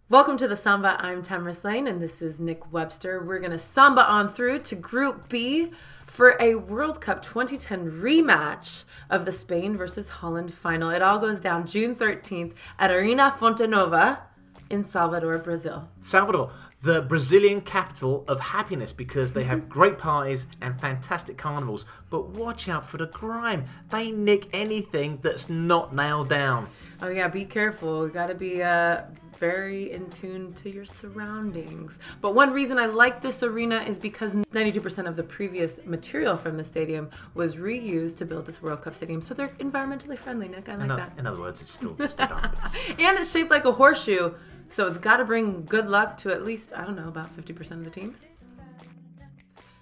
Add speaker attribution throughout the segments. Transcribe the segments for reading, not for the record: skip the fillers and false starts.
Speaker 1: Welcome to the Samba. I'm Tamara Lane, and this is Nick Webster. We're going to Samba on through to Group B for a World Cup 2010 rematch of the Spain versus Holland final. It all goes down June 13th at Arena Fonte Nova in Salvador, Brazil.
Speaker 2: Salvador, the Brazilian capital of happiness, because they have great parties and fantastic carnivals. But watch out for the grime. They nick anything that's not nailed down.
Speaker 1: Oh yeah, be careful. You got to be very in tune to your surroundings. But one reason I like this arena is because 92% of the previous material from the stadium was reused to build this World Cup stadium. So they're environmentally friendly, Nick. I like that.
Speaker 2: In other words, it's still just a dump.
Speaker 1: And it's shaped like a horseshoe. So it's got to bring good luck to at least, I don't know, about 50% of the teams.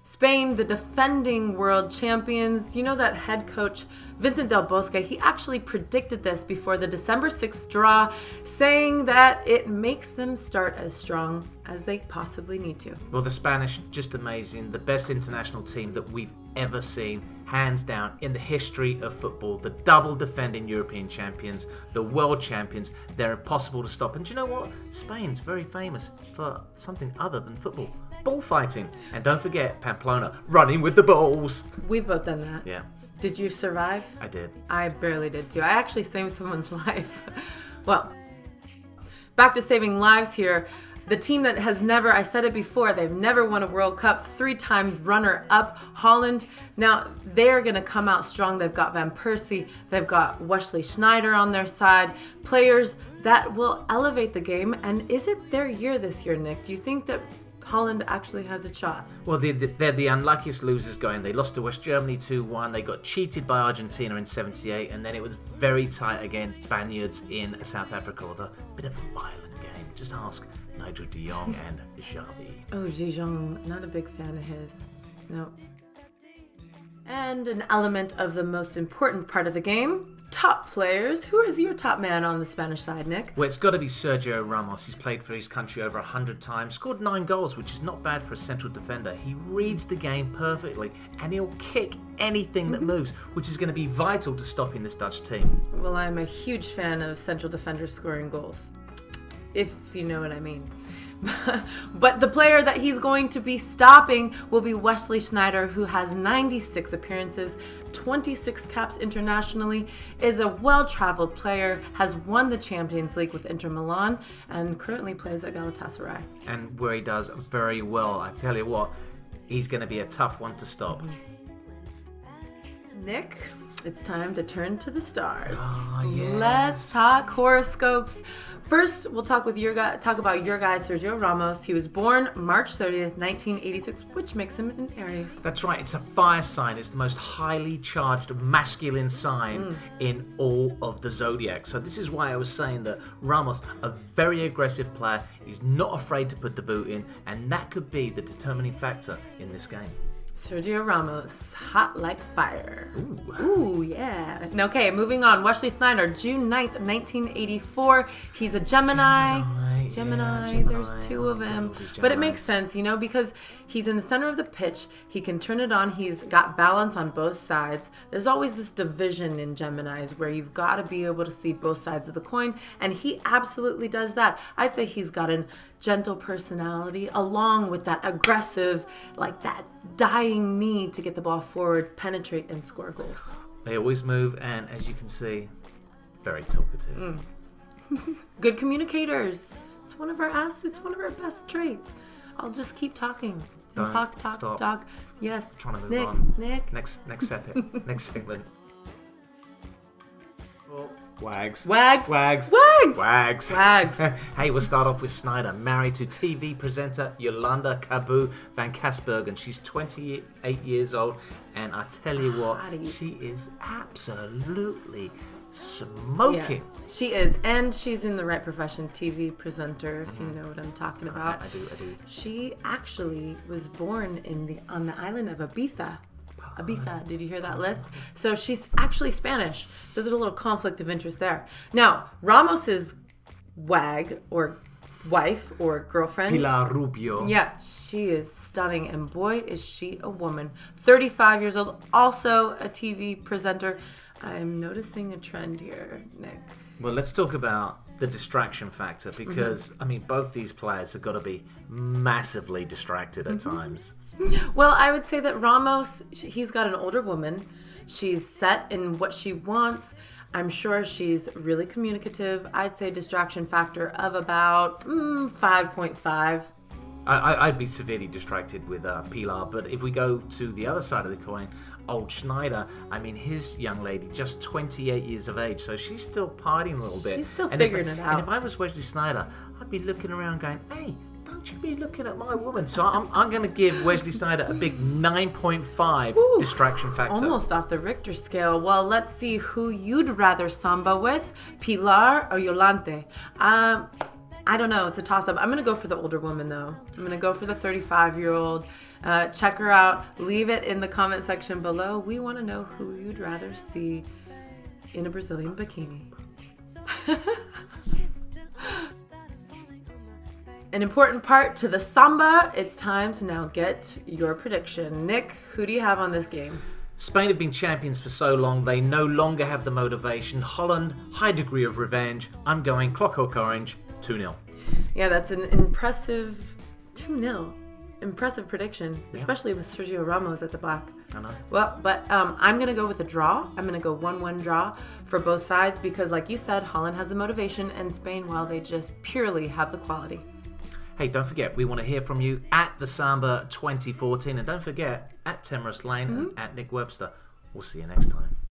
Speaker 1: Spain, the defending world champions. You know that head coach, Vincent Del Bosque, he actually predicted this before the December 6th draw, saying that it makes them start as strong as they possibly need to.
Speaker 2: Well, the Spanish, just amazing. The best international team that we've ever seen, hands down, in the history of football. The double defending European champions, the world champions. They're impossible to stop. And do you know what? Spain's very famous for something other than football. Bullfighting. And don't forget Pamplona, running with the bulls.
Speaker 1: We've both done that.
Speaker 2: Yeah.
Speaker 1: Did you survive?
Speaker 2: I did.
Speaker 1: I barely did too. I actually saved someone's life. Well, back to saving lives here. The team that has never, I said it before, they've never won a World Cup, 3-time runner-up, Holland. Now, they're going to come out strong. They've got Van Persie, they've got Wesley Sneijder on their side, players that will elevate the game. And is it their year this year, Nick? Do you think that Holland actually has a shot?
Speaker 2: Well, they're the unluckiest losers going. They lost to West Germany 2-1. They got cheated by Argentina in '78, and then it was very tight against Spaniards in South Africa. With a bit of a violent game. Just ask Nigel de Jong and Xavi.
Speaker 1: Oh, de Jong, not a big fan of his. No. And an element of the most important part of the game, top players. Who is your top man on the Spanish side, Nick?
Speaker 2: Well, it's got to be Sergio Ramos. He's played for his country over 100 times, scored 9 goals, which is not bad for a central defender. He reads the game perfectly, and he'll kick anything that moves, which is going to be vital to stopping this Dutch team.
Speaker 1: Well, I'm a huge fan of central defenders scoring goals, if you know what I mean. But the player that he's going to be stopping will be Wesley Sneijder, who has 96 appearances, 26 caps internationally, is a well-traveled player, has won the Champions League with Inter Milan, and currently plays at Galatasaray.
Speaker 2: And where he does very well. I tell you what, he's going to be a tough one to stop.
Speaker 1: Nick, it's time to turn to the stars.
Speaker 2: Oh, yes.
Speaker 1: Let's talk horoscopes. First, we'll talk about your guy, Sergio Ramos. He was born March 30th, 1986, which makes him an Aries.
Speaker 2: That's right, it's a fire sign. It's the most highly charged masculine sign in all of the zodiac. So this is why I was saying that Ramos, a very aggressive player, is not afraid to put the boot in, and that could be the determining factor in this game.
Speaker 1: Sergio Ramos, hot like fire.
Speaker 2: Ooh,
Speaker 1: yeah. Okay, moving on. Wesley Sneijder, June 9th, 1984. He's a Gemini. Gemini. There's 2 of them. But it makes sense, you know, because he's in the center of the pitch. He can turn it on. He's got balance on both sides. There's always this division in Geminis where you've got to be able to see both sides of the coin, and he absolutely does that. I'd say he's got a gentle personality along with that aggressive, like that dying need to get the ball forward, penetrate, and score goals.
Speaker 2: They always move, and as you can see, very talkative.
Speaker 1: Good communicators. It's one of our assets, one of our best traits. I'll just keep talking. And talk. Yes.
Speaker 2: I'm trying to move on.
Speaker 1: Nick.
Speaker 2: Next segment. Wags. Hey, we'll start off with Sneijder, married to TV presenter Jolanda Cabu van Kasbergen. She's 28 years old, and I tell you what, she is absolutely smoking.
Speaker 1: Yeah, she is, and she's in the right profession, TV presenter, if you know what I'm talking about.
Speaker 2: I do.
Speaker 1: She actually was born on the island of Ibiza. Ibiza, did you hear that lisp? So she's actually Spanish. So there's a little conflict of interest there. Now, Ramos's wag or wife or girlfriend,
Speaker 2: Pilar Rubio.
Speaker 1: Yeah, she is stunning, and boy, is she a woman. 35 years old, also a TV presenter. I'm noticing a trend here, Nick.
Speaker 2: Well, let's talk about the distraction factor, because I mean, both these players have got to be massively distracted at times.
Speaker 1: Well, I would say that Ramos, he's got an older woman. She's set in what she wants. I'm sure she's really communicative. I'd say distraction factor of about 5.5.
Speaker 2: I'd be severely distracted with Pilar, but if we go to the other side of the coin, old Schneider, I mean, his young lady, just 28 years of age, so she's still partying a little bit.
Speaker 1: She's still figuring it out.
Speaker 2: And if I was Wesley Sneijder, I'd be looking around going, hey, don't you be looking at my woman. So I'm going to give Wesley Sneijder a big 9.5 distraction factor.
Speaker 1: Almost off the Richter scale. Well, let's see who you'd rather Samba with, Pilar or Yolante. I don't know. It's a toss-up. I'm going to go for the older woman, though. I'm going to go for the 35-year-old. Check her out. Leave it in the comment section below. We want to know who you'd rather see in a Brazilian bikini. An important part to the Samba. It's time to now get your prediction. Nick, who do you have on this game?
Speaker 2: Spain have been champions for so long, they no longer have the motivation. Holland, high degree of revenge. I'm going clockwork orange, 2-0.
Speaker 1: Yeah, that's an impressive 2-0. Impressive prediction, especially with Sergio Ramos at the back.
Speaker 2: I know.
Speaker 1: Well, but I'm going to go with a draw. I'm going to go 1-1 draw for both sides because, like you said, Holland has the motivation and Spain, well, they just purely have the quality.
Speaker 2: Hey, don't forget, we want to hear from you at the Samba 2014. And don't forget, at Timorous Lane and at Nick Webster. We'll see you next time.